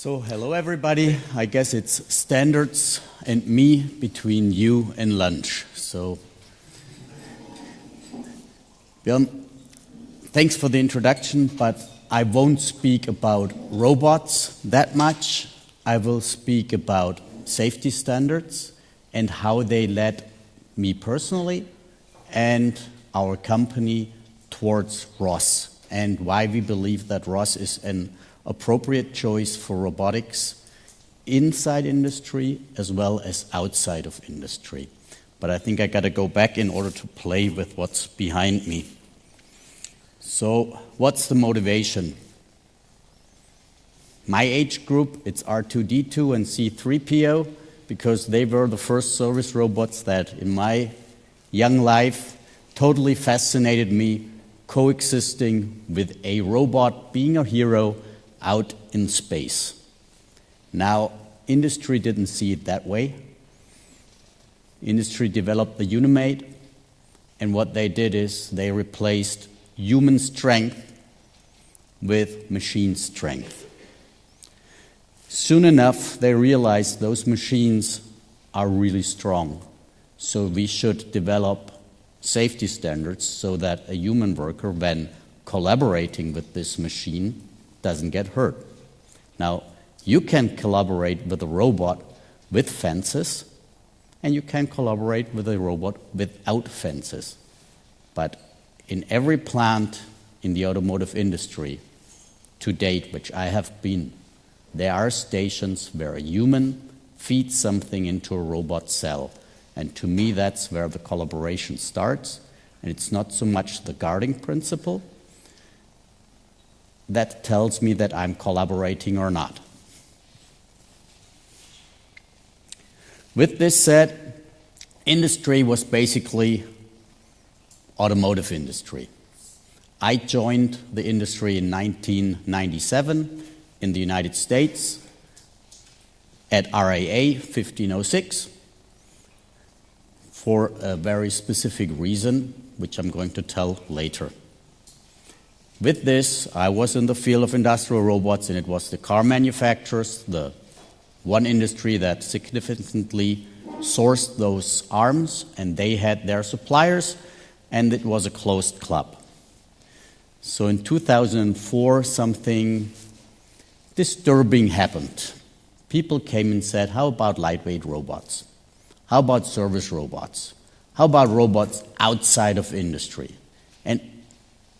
So, hello everybody. I guess it's standards and me between you and lunch. So, Björn, thanks for the introduction, but I won't speak about robots that much. I will speak about safety standards and how they led me personally and our company towards ROS, and why we believe that ROS is an appropriate choice for robotics inside industry as well as outside of industry. But I think I got to go back in order to play with what's behind me. So what's the motivation? My age group, it's R2-D2 and C3PO, because they were the first service robots that in my young life totally fascinated me, coexisting with a robot being a hero out in space. Now, industry didn't see it that way. Industry developed the Unimate, and what they did is they replaced human strength with machine strength. Soon enough, they realized those machines are really strong, so we should develop safety standards so that a human worker, when collaborating with this machine, doesn't get hurt. Now, you can collaborate with a robot with fences, and you can collaborate with a robot without fences. But in every plant in the automotive industry to date, which I have been, there are stations where a human feeds something into a robot cell. And to me, that's where the collaboration starts. And it's not so much the guarding principle that tells me that I'm collaborating or not. With this said, industry was basically automotive industry. I joined the industry in 1997 in the United States at RAA 1506 for a very specific reason, which I'm going to tell later. With this, I was in the field of industrial robots, and it was the car manufacturers, the one industry that significantly sourced those arms, and they had their suppliers, and it was a closed club. So in 2004, something disturbing happened. People came and said, how about lightweight robots? How about service robots? How about robots outside of industry? And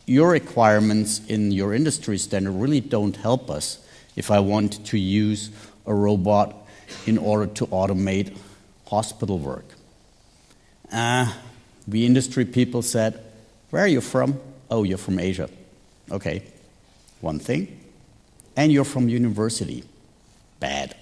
your requirements in your industry standard really don't help us if I want to use a robot in order to automate hospital work. We industry people said, where are you from? Oh, you're from Asia. Okay, one thing. And you're from university. Bad.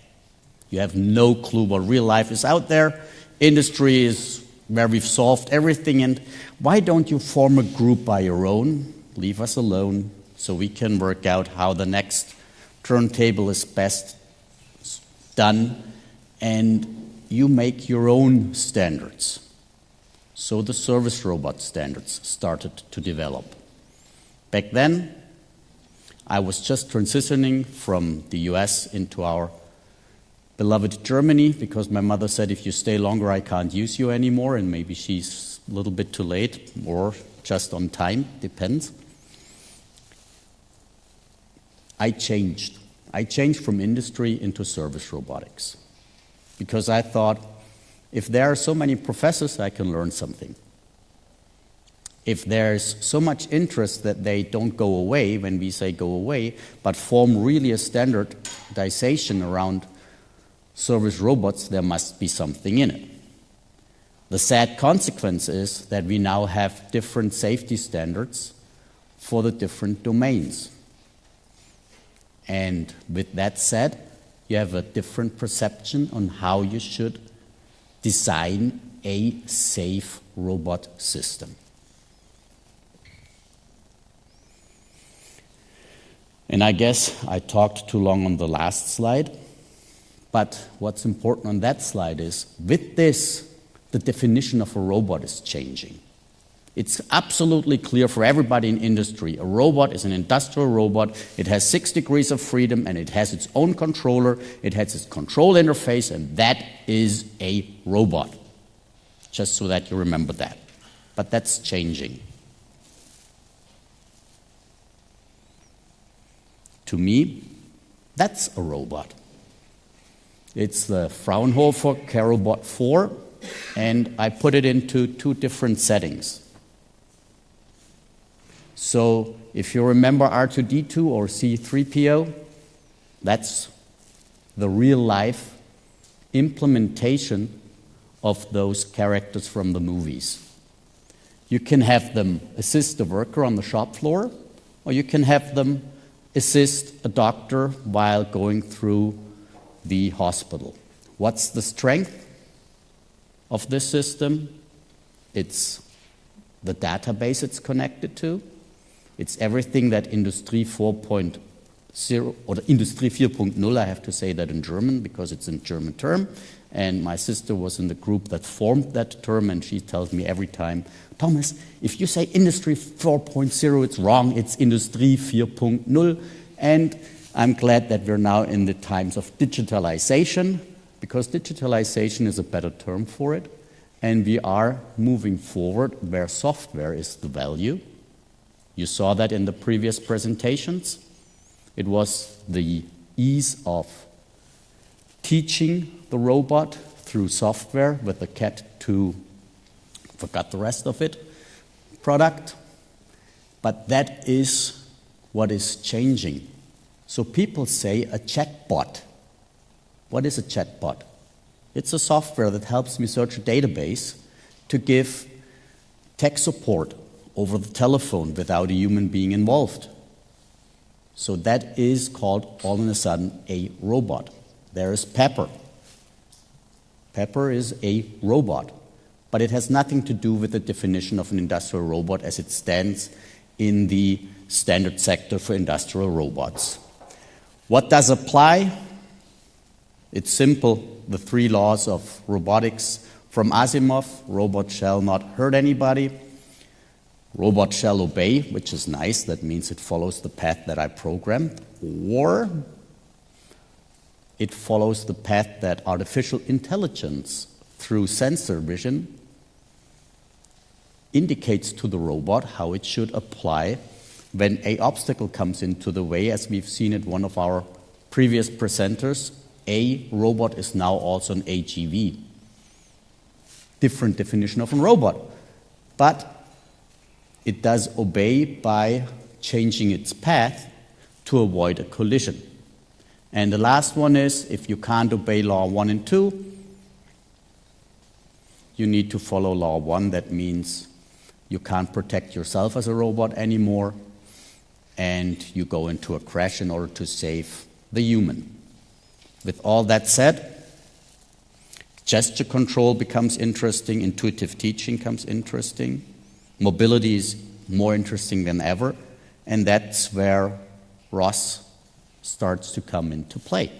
You have no clue what real life is out there. Industry is where we've solved everything, and why don't you form a group by your own? Leave us alone so we can work out how the next turntable is best done, and you make your own standards. So the service robot standards started to develop. Back then, I was just transitioning from the US into our beloved Germany, because my mother said, if you stay longer, I can't use you anymore, and maybe she's a little bit too late or just on time, depends. I changed. I changed from industry into service robotics because I thought, if there are so many professors, I can learn something. If there's so much interest that they don't go away when we say go away, but form really a standardization around service robots, there must be something in it. The sad consequence is that we now have different safety standards for the different domains. And with that said, you have a different perception on how you should design a safe robot system. And I guess I talked too long on the last slide, but what's important on that slide is, with this, the definition of a robot is changing. It's absolutely clear for everybody in industry. A robot is an industrial robot. It has 6 degrees of freedom, and it has its own controller. It has its control interface, and that is a robot. Just so that you remember that. But that's changing. To me, that's a robot. It's the Fraunhofer Chatbot 4, and I put it into 2 different settings. So if you remember R2-D2 or C3PO, that's the real-life implementation of those characters from the movies. You can have them assist a worker on the shop floor, or you can have them assist a doctor while going through the hospital. What's the strength of this system? It's the database it's connected to. It's everything that Industry 4.0, or the Industry 4.0, I have to say that in German because it's a German term. And my sister was in the group that formed that term, and she tells me every time, Thomas, if you say Industry 4.0, it's wrong, it's Industry 4.0. And I'm glad that we're now in the times of digitalization, because digitalization is a better term for it. And we are moving forward where software is the value. You saw that in the previous presentations. It was the ease of teaching the robot through software with the Cat 2, forgot the rest of it, product. But that is what is changing. So people say a chatbot. What is a chatbot? It's a software that helps me search a database to give tech support over the telephone without a human being involved. So that is called, all of a sudden, a robot. There is Pepper. Pepper is a robot, but it has nothing to do with the definition of an industrial robot as it stands in the standard sector for industrial robots. What does apply? It's simple, the 3 laws of robotics from Asimov. Robot shall not hurt anybody. Robot shall obey, which is nice. That means it follows the path that I programmed. Or it follows the path that artificial intelligence, through sensor vision, indicates to the robot how it should apply when an obstacle comes into the way, as we've seen at one of our previous presenters. A robot is now also an AGV. Different definition of a robot. But it does obey by changing its path to avoid a collision. And the last one is, if you can't obey law 1 and 2, you need to follow law 1. That means you can't protect yourself as a robot anymore, and you go into a crash in order to save the human. With all that said, gesture control becomes interesting, intuitive teaching becomes interesting, mobility is more interesting than ever, and that's where ROS starts to come into play.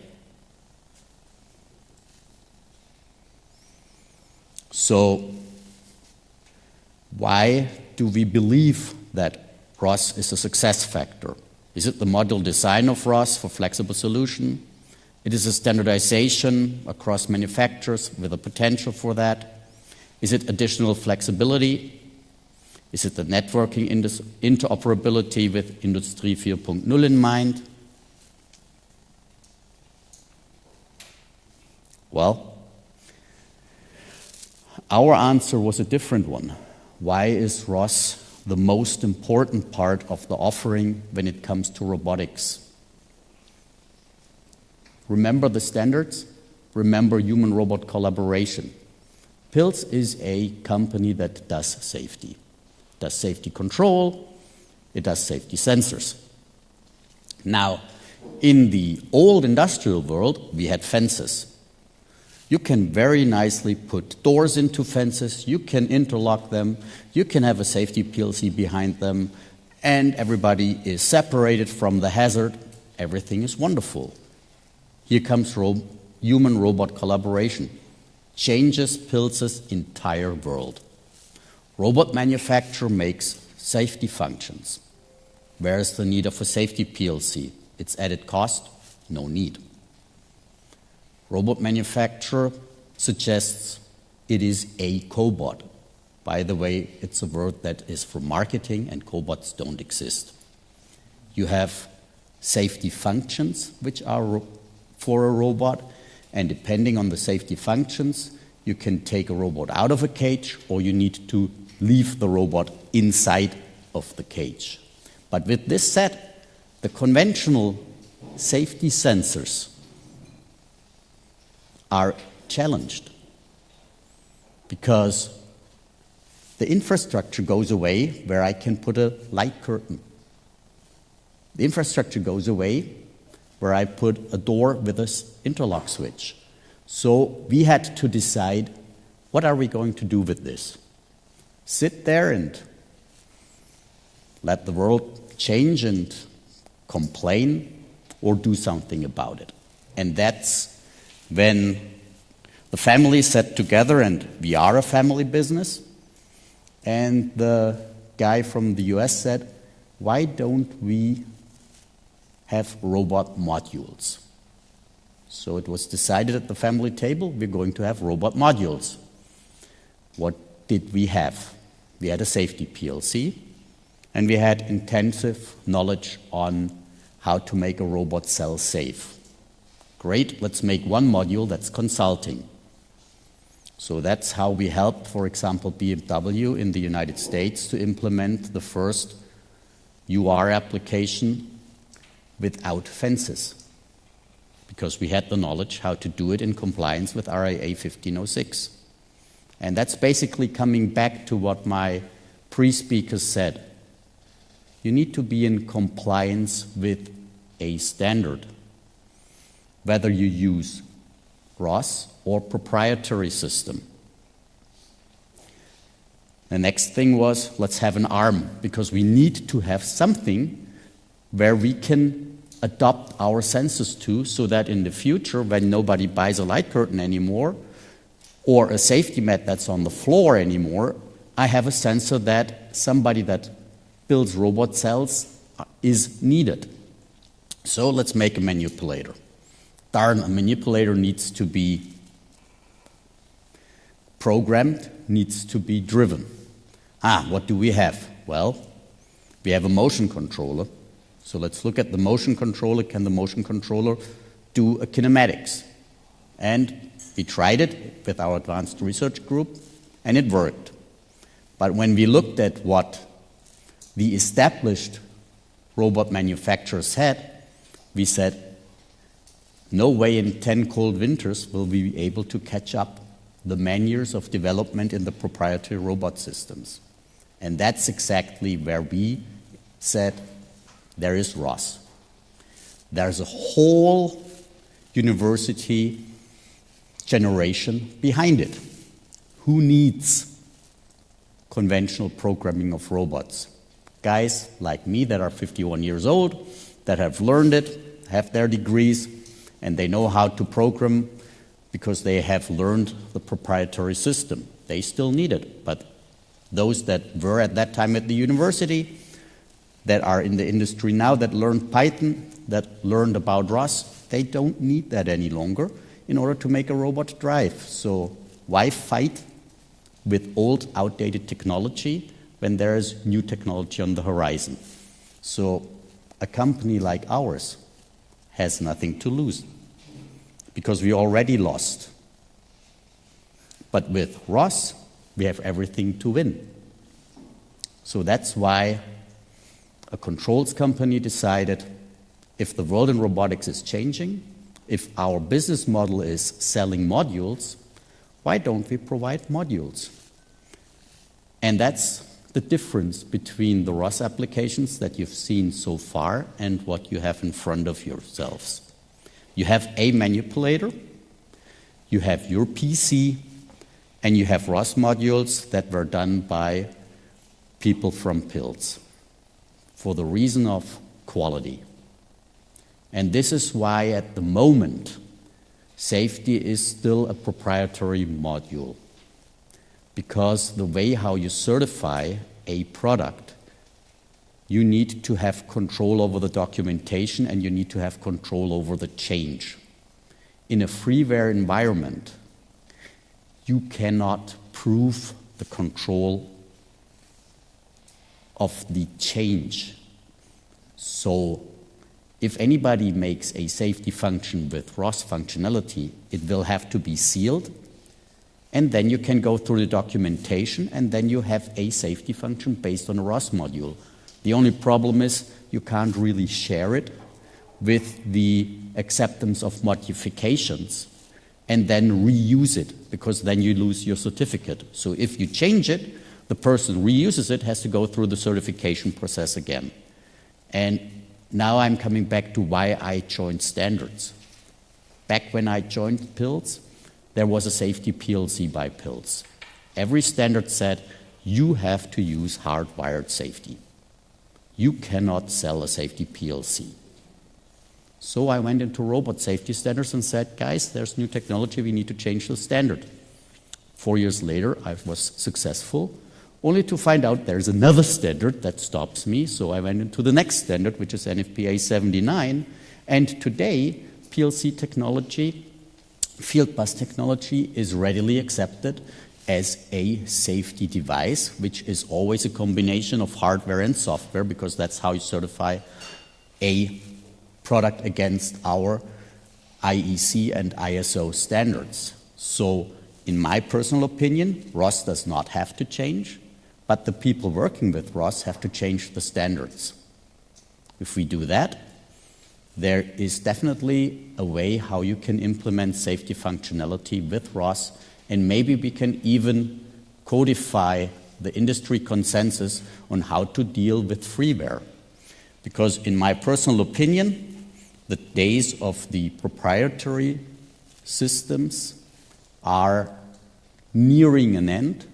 So, why do we believe that ROS is a success factor? Is it the module design of ROS for flexible solution? It is a standardization across manufacturers with a potential for that. Is it additional flexibility? Is it the networking interoperability with Industry 4.0 in mind? Well, our answer was a different one. Why is ROS the most important part of the offering when it comes to robotics? Remember the standards? Remember human-robot collaboration. Pilz is a company that does safety. It does safety control, it does safety sensors. Now, in the old industrial world, we had fences. You can very nicely put doors into fences, you can interlock them, you can have a safety PLC behind them, and everybody is separated from the hazard. Everything is wonderful. Here comes human-robot collaboration. Changes Pilz's entire world. Robot manufacturer makes safety functions. Where is the need of a safety PLC? Its added cost? No need. Robot manufacturer suggests it is a cobot. By the way, it's a word that is for marketing, and cobots don't exist. You have safety functions, which are for a robot, and depending on the safety functions, you can take a robot out of a cage, or you need to leave the robot inside of the cage. But with this set, the conventional safety sensors are challenged because the infrastructure goes away where I can put a light curtain. The infrastructure goes away where I put a door with an interlock switch. So we had to decide, what are we going to do with this? Sit there and let the world change and complain, or do something about it? And that's when the family sat together, and we are a family business, and the guy from the US said, why don't we have robot modules? So it was decided at the family table, we're going to have robot modules. What did we have? We had a safety PLC, and we had intensive knowledge on how to make a robot cell safe. Great, let's make one module that's consulting. So that's how we helped, for example, BMW in the United States to implement the first UR application without fences, because we had the knowledge how to do it in compliance with RIA 1506. And that's basically coming back to what my pre-speaker said. You need to be in compliance with a standard, whether you use ROS or proprietary system. The next thing was, let's have an ARM, because we need to have something where we can adopt our sensors to, so that in the future, when nobody buys a light curtain anymore, or a safety mat that's on the floor anymore, I have a sensor that somebody that builds robot cells is needed. So let's make a manipulator. Darn, a manipulator needs to be programmed, needs to be driven. What do we have? Well, we have a motion controller. So let's look at the motion controller. Can the motion controller do a kinematics? And we tried it with our advanced research group, and it worked. But when we looked at what the established robot manufacturers had, we said, no way in 10 cold winters will we be able to catch up the 9 years of development in the proprietary robot systems. And that's exactly where we said, there is ROS. There's a whole university generation behind it. Who needs conventional programming of robots? Guys like me that are 51 years old, that have learned it, have their degrees, and they know how to program because they have learned the proprietary system. They still need it, but those that were at that time at the university, that are in the industry now, that learned Python, that learned about ROS, they don't need that any longer in order to make a robot drive. So why fight with old, outdated technology when there is new technology on the horizon? So a company like ours has nothing to lose because we already lost. But with ROS, we have everything to win. So that's why a controls company decided, if the world in robotics is changing, if our business model is selling modules, why don't we provide modules? And that's the difference between the ROS applications that you've seen so far and what you have in front of yourselves. You have a manipulator, you have your PC, and you have ROS modules that were done by people from Pilz for the reason of quality. And this is why at the moment safety is still a proprietary module, because the way how you certify a product, you need to have control over the documentation and you need to have control over the change. In a freeware environment, you cannot prove the control of the change. So if anybody makes a safety function with ROS functionality, it will have to be sealed, and then you can go through the documentation, and then you have a safety function based on a ROS module. The only problem is you can't really share it with the acceptance of modifications and then reuse it, because then you lose your certificate. So if you change it, the person reuses it, has to go through the certification process again. And now I'm coming back to why I joined standards. Back when I joined Pilz, there was a safety PLC by Pilz. Every standard said you have to use hardwired safety. You cannot sell a safety PLC. So I went into robot safety standards and said, guys, there's new technology, we need to change the standard. 4 years later, I was successful, only to find out there's another standard that stops me. So I went into the next standard, which is NFPA 79. And today, PLC technology, field bus technology, is readily accepted as a safety device, which is always a combination of hardware and software, because that's how you certify a product against our IEC and ISO standards. So in my personal opinion, ROS does not have to change, but the people working with ROS have to change the standards. If we do that, there is definitely a way how you can implement safety functionality with ROS, and maybe we can even codify the industry consensus on how to deal with freeware. Because in my personal opinion, the days of the proprietary systems are nearing an end,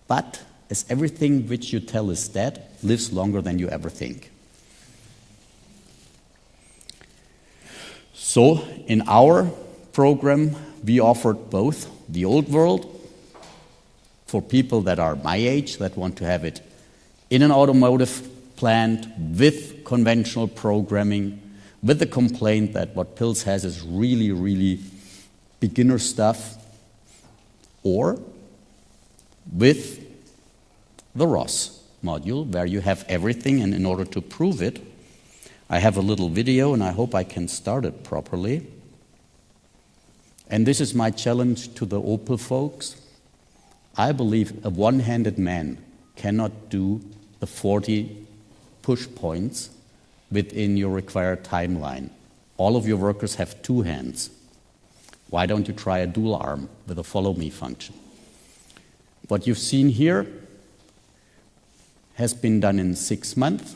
but as everything which you tell is dead, lives longer than you ever think. So in our program, we offered both the old world for people that are my age, that want to have it in an automotive plant with conventional programming, with the complaint that what Pilz has is really, really beginner stuff, or with the ROS module, where you have everything, and in order to prove it, I have a little video, and I hope I can start it properly. And this is my challenge to the Opel folks. I believe a one-handed man cannot do the 40 push points within your required timeline. All of your workers have 2 hands. Why don't you try a dual arm with a follow me function? What you've seen here has been done in 6 months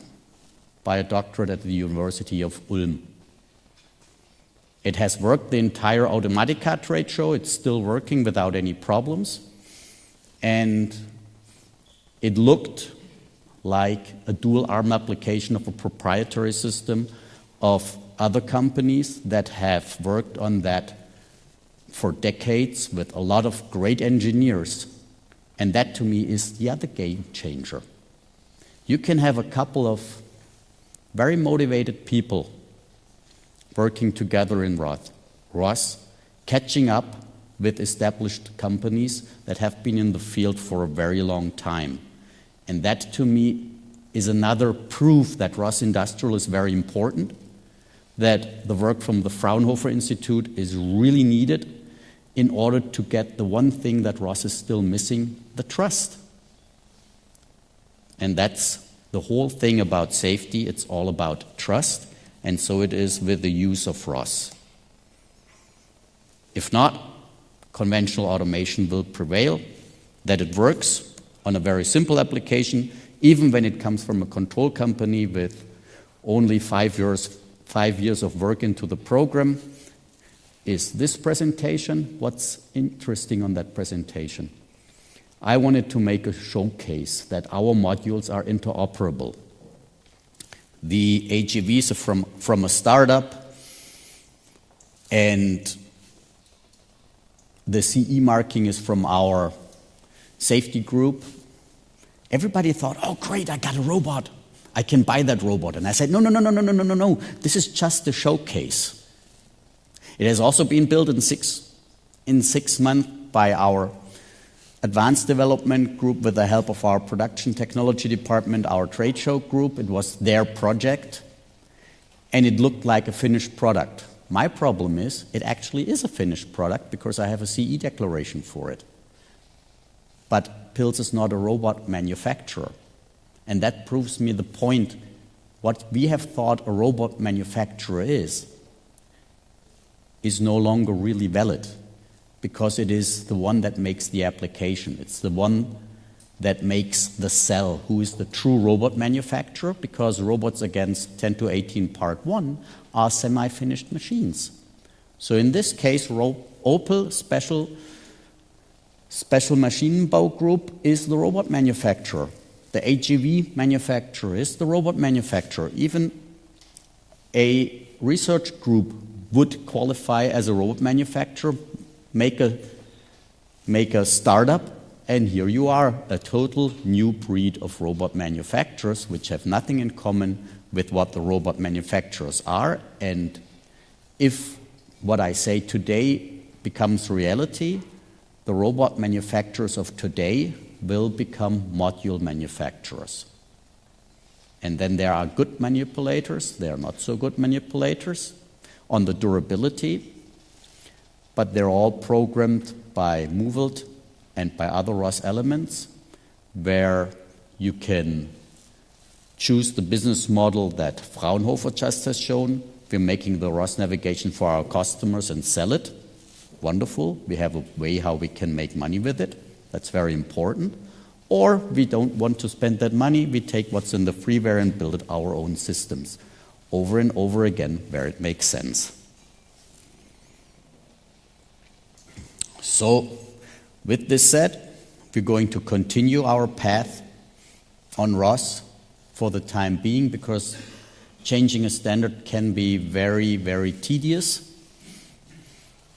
by a doctorate at the University of Ulm. It has worked the entire Automatica trade show. It's still working without any problems. And it looked like a dual arm application of a proprietary system of other companies that have worked on that for decades with a lot of great engineers. And that to me is the other game changer. You can have a couple of very motivated people working together in ROS, catching up with established companies that have been in the field for a very long time. And that, to me, is another proof that ROS-Industrial is very important, that the work from the Fraunhofer Institute is really needed in order to get the one thing that ROS is still missing, the trust. And that's the whole thing about safety. It's all about trust, and so it is with the use of ROS. If not, conventional automation will prevail, that it works on a very simple application, even when it comes from a control company with only 5 years of work into the program. Is this presentation? What's interesting on that presentation? I wanted to make a showcase that our modules are interoperable. The AGVs are from a startup, and the CE marking is from our safety group, everybody thought, oh great, I got a robot. I can buy that robot. And I said, no, this is just a showcase. It has also been built in six months by our advanced development group with the help of our production technology department, our trade show group. It was their project, and it looked like a finished product. My problem is, it actually is a finished product because I have a CE declaration for it. But Pilz is not a robot manufacturer. And that proves me the point. What we have thought a robot manufacturer is no longer really valid, because it is the one that makes the application. It's the one that makes the cell. Who is the true robot manufacturer? Because robots against 10 to 18 part 1 are semi-finished machines. So in this case, Opel Special Maschinenbau Group is the robot manufacturer. The AGV manufacturer is the robot manufacturer. Even a research group would qualify as a robot manufacturer, make a startup, and here you are, a total new breed of robot manufacturers which have nothing in common with what the robot manufacturers are. And if what I say today becomes reality, the robot manufacturers of today will become module manufacturers. And then there are good manipulators, there are not so good manipulators on the durability, but they're all programmed by Movelt and by other ROS elements, where you can choose the business model that Fraunhofer just has shown. We're making the ROS navigation for our customers and sell it. Wonderful. We have a way how we can make money with it. That's very important. Or we don't want to spend that money. We take what's in the freeware and build our own systems over and over again where it makes sense. So, with this said, we're going to continue our path on ROS for the time being, because changing a standard can be very, very tedious.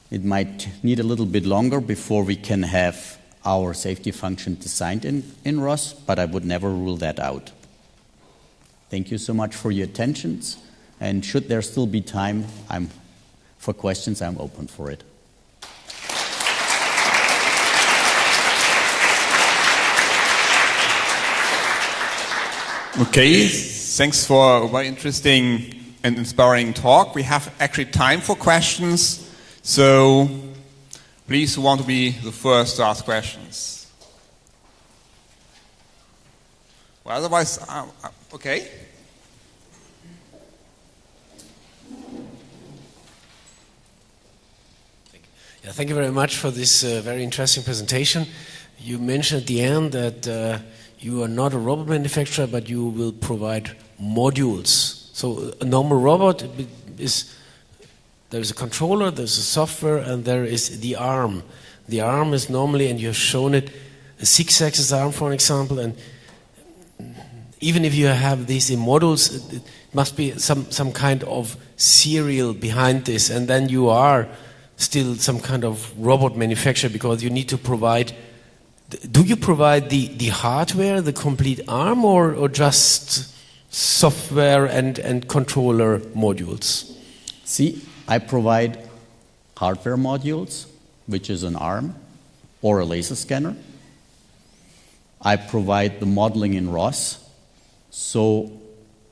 It might need a little bit longer before we can have our safety function designed in ROS, but I would never rule that out. Thank you so much for your attentions, and should there still be time for questions, I'm open for it. Okay, thanks for a very interesting and inspiring talk. We have actually time for questions, so please, who want to be the first to ask questions? Well, otherwise, okay. Thank you very much for this very interesting presentation. You mentioned at the end that you are not a robot manufacturer, but you will provide modules. So a normal robot is, there's a controller, there's a software, and there is the arm. The arm is normally, and you've shown it, a 6-axis arm, for example, and even if you have these in modules, it must be some kind of serial behind this, and then you are still some kind of robot manufacturer, because you need to provide. Do you provide the hardware, the complete arm, or just software and controller modules? See, I provide hardware modules, which is an arm or a laser scanner. I provide the modeling in ROS. So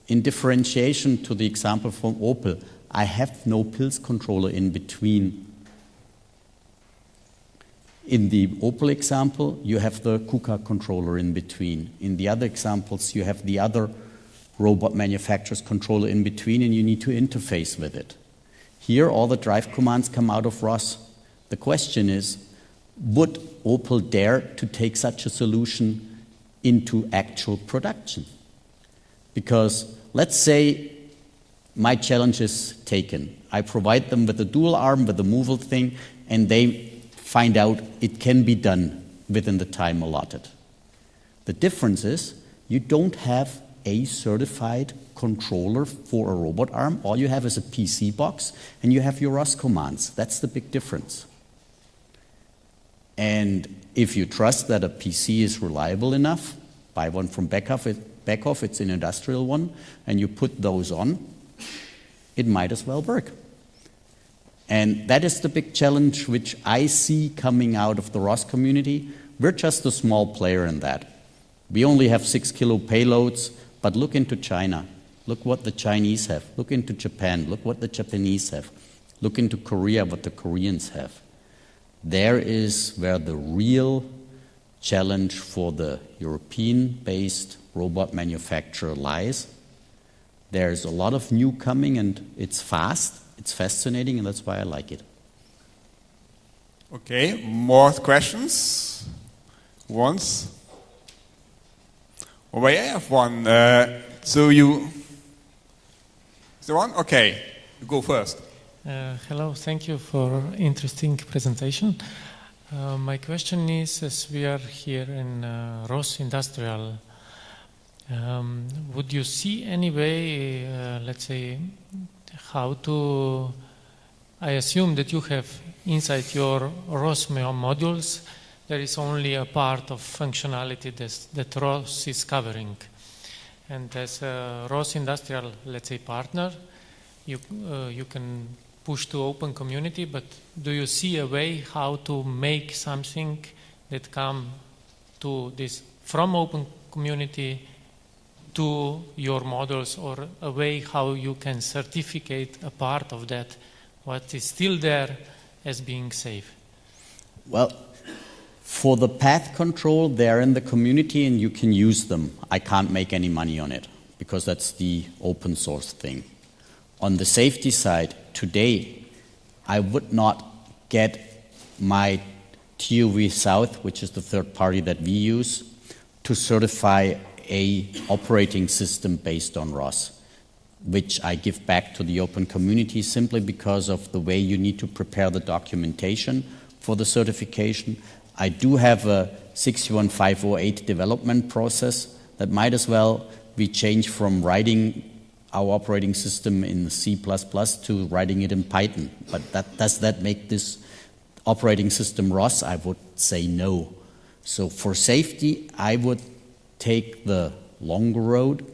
in differentiation to the example from Opel, I have no Pilz controller in between. In the Opel example, you have the KUKA controller in between. In the other examples, you have the other robot manufacturer's controller in between, and you need to interface with it. Here, all the drive commands come out of ROS. The question is, would Opel dare to take such a solution into actual production? Because let's say my challenge is taken. I provide them with a dual arm, with a Movelt thing, and they find out it can be done within the time allotted. The difference is you don't have a certified controller for a robot arm. All you have is a PC box, and you have your ROS commands. That's the big difference. And if you trust that a PC is reliable enough, buy one from Beckhoff, it's an industrial one, and you put those on, it might as well work. And that is the big challenge which I see coming out of the ROS community. We're just a small player in that. We only have 6 kilo payloads, but look into China. Look what the Chinese have. Look into Japan. Look what the Japanese have. Look into Korea, what the Koreans have. There is where the real challenge for the European-based robot manufacturer lies. There's a lot of new coming, and it's fast, it's fascinating, and that's why I like it. Okay, more questions? Once? Oh, I have one. So you... Is there one? Okay, you go first. Hello, thank you for interesting presentation. My question is, as we are here in ROS-Industrial, would you see any way, let's say, how to... I assume that you have inside your ROS modules, there is only a part of functionality that ROS is covering. And as a ROS-Industrial, let's say, partner, you can push to open community, but do you see a way how to make something that come to this from open community to your models, or a way how you can certificate a part of that, what is still there as being safe? Well, for the path control, they're in the community and you can use them. I can't make any money on it because that's the open source thing. On the safety side, today, I would not get my TUV South, which is the third party that we use, to certify a operating system based on ROS, which I give back to the open community simply because of the way you need to prepare the documentation for the certification. I do have a 61508 development process that might as well be changed from writing our operating system in C++ to writing it in Python. But does that make this operating system ROS? I would say no. So for safety, I would take the longer road,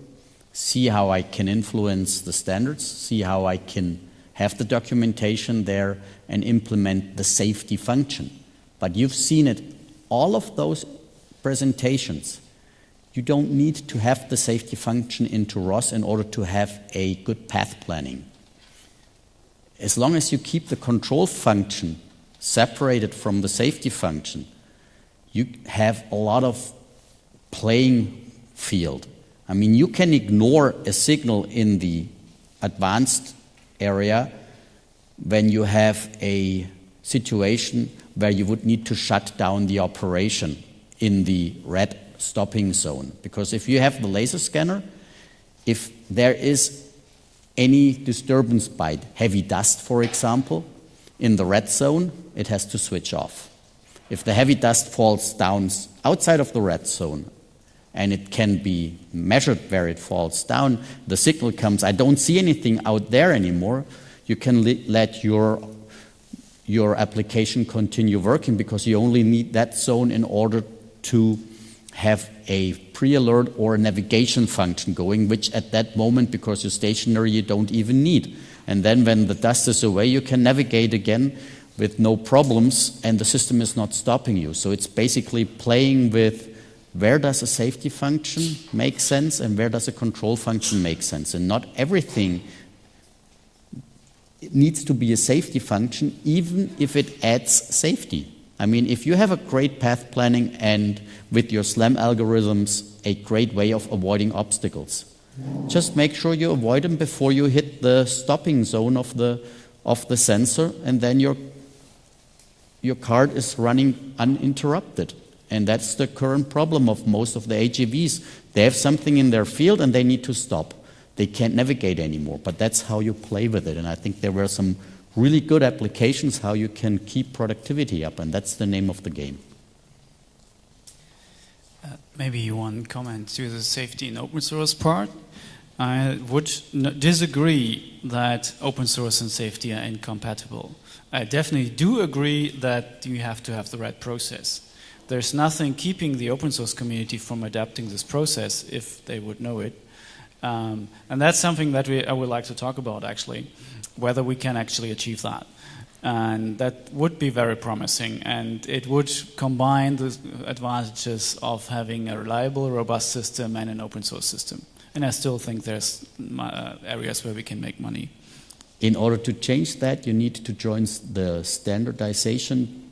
see how I can influence the standards, see how I can have the documentation there and implement the safety function. But you've seen it, all of those presentations, you don't need to have the safety function into ROS in order to have a good path planning. As long as you keep the control function separated from the safety function, you have a lot of playing field. I mean, you can ignore a signal in the advanced area when you have a situation where you would need to shut down the operation in the red stopping zone. Because if you have the laser scanner, if there is any disturbance by heavy dust, for example, in the red zone, it has to switch off. If the heavy dust falls down outside of the red zone, and it can be measured where it falls down, the signal comes, I don't see anything out there anymore, you can let your application continue working because you only need that zone in order to have a pre-alert or a navigation function going, which at that moment, because you're stationary, you don't even need. And then when the dust is away, you can navigate again with no problems, and the system is not stopping you. So it's basically playing with where does a safety function make sense and where does a control function make sense. And not everything needs to be a safety function, even if it adds safety. I mean, if you have a great path planning and with your SLAM algorithms, a great way of avoiding obstacles, just make sure you avoid them before you hit the stopping zone of the sensor, and then your card is running uninterrupted. And that's the current problem of most of the AGVs. They have something in their field and they need to stop. They can't navigate anymore, but that's how you play with it. And I think there were some really good applications how you can keep productivity up, and that's the name of the game. Maybe one comment to the safety and open source part. I would disagree that open source and safety are incompatible. I definitely do agree that you have to have the right process. There's nothing keeping the open source community from adapting this process if they would know it. And that's something that I would like to talk about, actually, whether we can actually achieve that. And that would be very promising, and it would combine the advantages of having a reliable, robust system and an open source system. And I still think there's areas where we can make money. In order to change that, you need to join the standardization,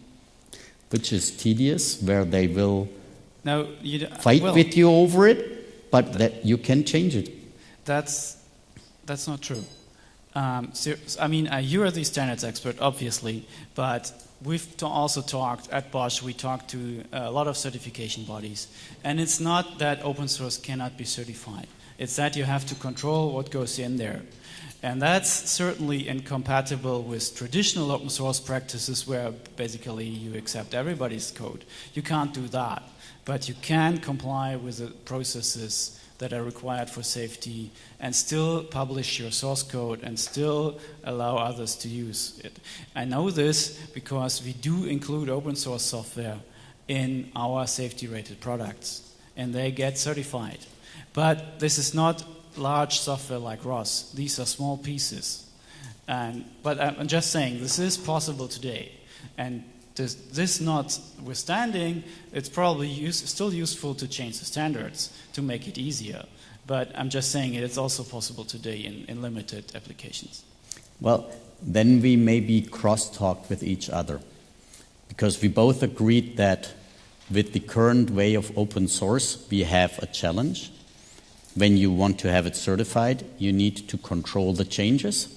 which is tedious, where they will fight with you over it, but that you can change it. That's not true. I mean, you are the standards expert, obviously, but we've also talked at Bosch, we talked to a lot of certification bodies, and it's not that open source cannot be certified. It's that you have to control what goes in there. And that's certainly incompatible with traditional open source practices where basically you accept everybody's code. You can't do that, but you can comply with the processes that are required for safety and still publish your source code and still allow others to use it. I know this because we do include open source software in our safety rated products and they get certified. But this is not large software like ROS. These are small pieces. But I'm just saying this is possible today. And this notwithstanding, it's probably still useful to change the standards to make it easier. But I'm just saying it's also possible today in limited applications. Well, then we maybe cross-talk with each other. Because we both agreed that with the current way of open source, we have a challenge. When you want to have it certified, you need to control the changes.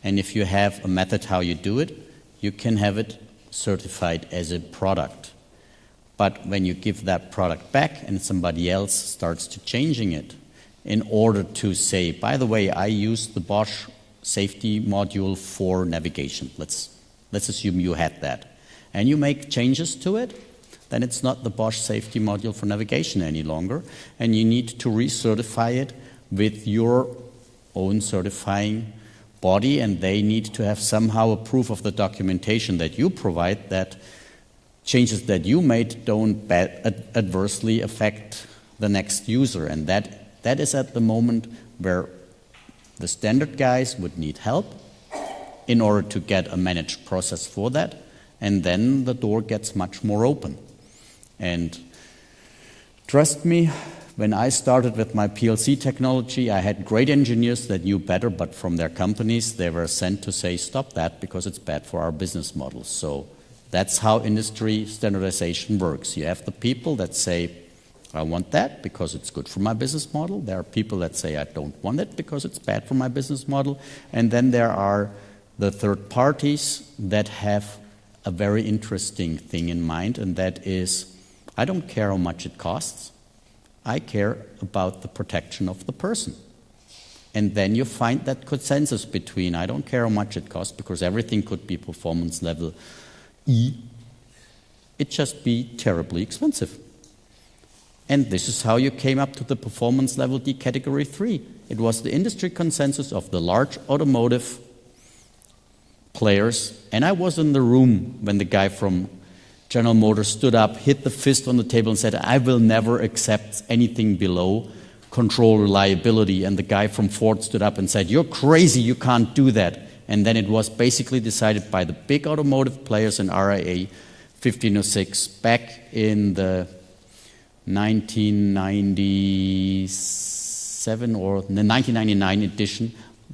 And if you have a method how you do it, you can have it certified as a product. But when you give that product back and somebody else starts to changing it, in order to say, by the way, I use the Bosch safety module for navigation. Let's assume you had that. And you make changes to it, then it's not the Bosch safety module for navigation any longer. And you need to recertify it with your own certifying body, and they need to have somehow a proof of the documentation that you provide that changes that you made don't adversely affect the next user. And that is at the moment where the standard guys would need help in order to get a managed process for that, and then the door gets much more open. And trust me, when I started with my PLC technology, I had great engineers that knew better, but from their companies, they were sent to say, stop that, because it's bad for our business models. So that's how industry standardization works. You have the people that say, I want that because it's good for my business model. There are people that say, I don't want it because it's bad for my business model. And then there are the third parties that have a very interesting thing in mind, and that is, I don't care how much it costs. I care about the protection of the person. And then you find that consensus between, I don't care how much it costs, because everything could be performance level E. It just be terribly expensive. And this is how you came up to the performance level D category 3. It was the industry consensus of the large automotive players. And I was in the room when the guy from General Motors stood up, hit the fist on the table and said, I will never accept anything below control reliability. And the guy from Ford stood up and said, you're crazy, you can't do that. And then it was basically decided by the big automotive players in RIA 1506 back in the 1997 or the 1999 edition,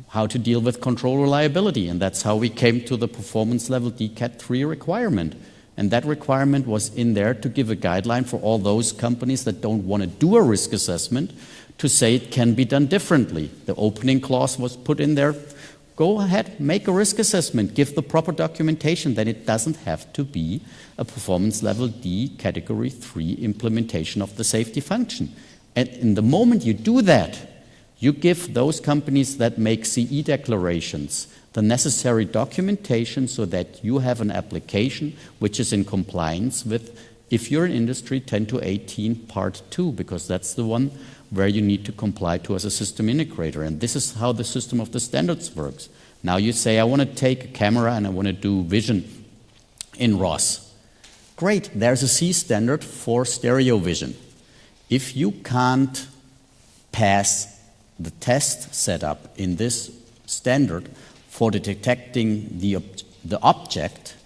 how to deal with control reliability. And that's how we came to the performance level DCAT 3 requirement. And that requirement was in there to give a guideline for all those companies that don't want to do a risk assessment to say it can be done differently. The opening clause was put in there. Go ahead, make a risk assessment, give the proper documentation, then it doesn't have to be a performance level D category 3 implementation of the safety function. And in the moment you do that, you give those companies that make CE declarations the necessary documentation so that you have an application which is in compliance with, if you're in industry, 10 to 18 part 2, because that's the one where you need to comply to as a system integrator. And this is how the system of the standards works. Now you say, I want to take a camera and I want to do vision in ROS. Great, there's a C standard for stereo vision. If you can't pass the test setup in this standard for detecting the object,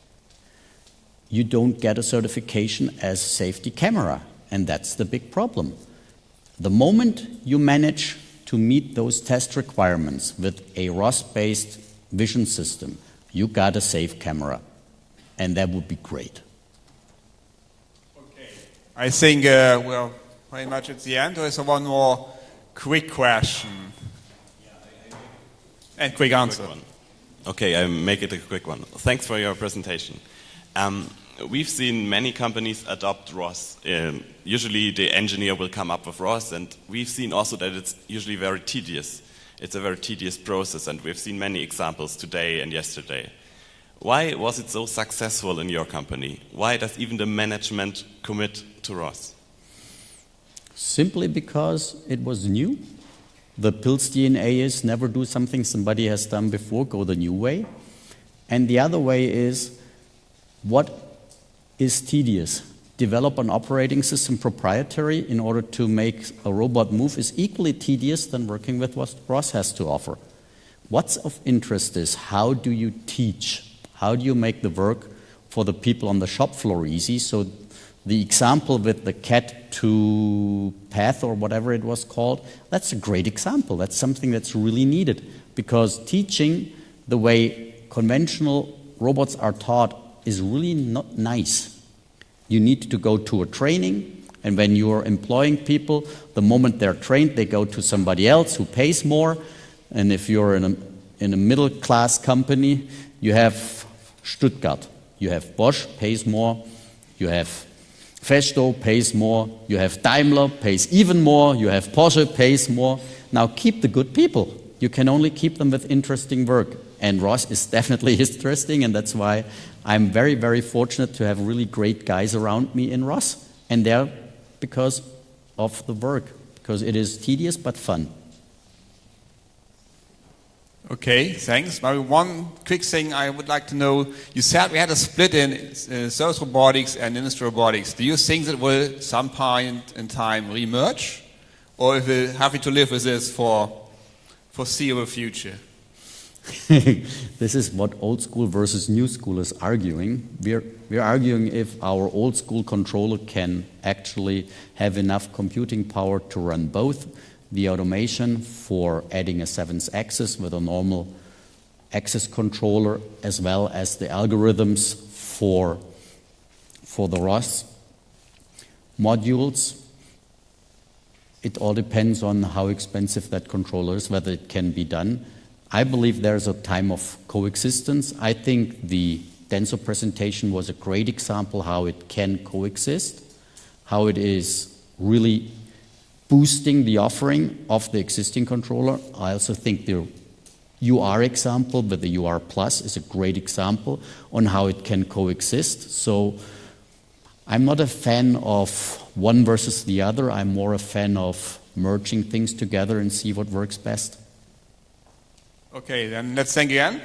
you don't get a certification as safety camera. And that's the big problem. The moment you manage to meet those test requirements with a ROS-based vision system, you got a safe camera. And that would be great. Okay. I think we're pretty much at the end. There is one more quick question. And quick answer. Okay, I'll make it a quick one. Thanks for your presentation. We've seen many companies adopt ROS. Usually the engineer will come up with ROS, and we've seen also that it's usually very tedious. It's a very tedious process, and we've seen many examples today and yesterday. Why was it so successful in your company? Why does even the management commit to ROS? Simply because it was new. The Pilz DNA is never do something somebody has done before, go the new way. And the other way is, what is tedious? Develop an operating system proprietary in order to make a robot move is equally tedious than working with what ROS has to offer. What's of interest is, how do you teach? How do you make the work for the people on the shop floor easy? So the example with the cat to path or whatever it was called, that's a great example. That's something that's really needed, because teaching the way conventional robots are taught is really not nice. You need to go to a training, and when you are employing people, the moment they're trained, they go to somebody else who pays more. And if you're in a middle-class company, you have Stuttgart. You have Bosch, pays more. You have Festo, pays more. You have Daimler, pays even more. You have Porsche, pays more. Now keep the good people. You can only keep them with interesting work. And ROS is definitely interesting, and that's why I'm very, very fortunate to have really great guys around me in ROS. And they're because of the work, because it is tedious but fun. Okay, thanks. Maybe one quick thing I would like to know. You said we had a split in service robotics and industrial robotics. Do you think that will some point in time re-merge? Or if we're happy to live with this for foreseeable future? This is what old school versus new school is arguing. We're arguing if our old school controller can actually have enough computing power to run both the automation for adding a 7th axis with a normal axis controller, as well as the algorithms for the ROS modules. It all depends on how expensive that controller is, whether it can be done. I believe there's a time of coexistence. I think the Denso presentation was a great example how it can coexist, how it is really boosting the offering of the existing controller. I also think the UR example with the UR Plus is a great example on how it can coexist. So I'm not a fan of one versus the other. I'm more a fan of merging things together and see what works best. Okay, then let's thank again.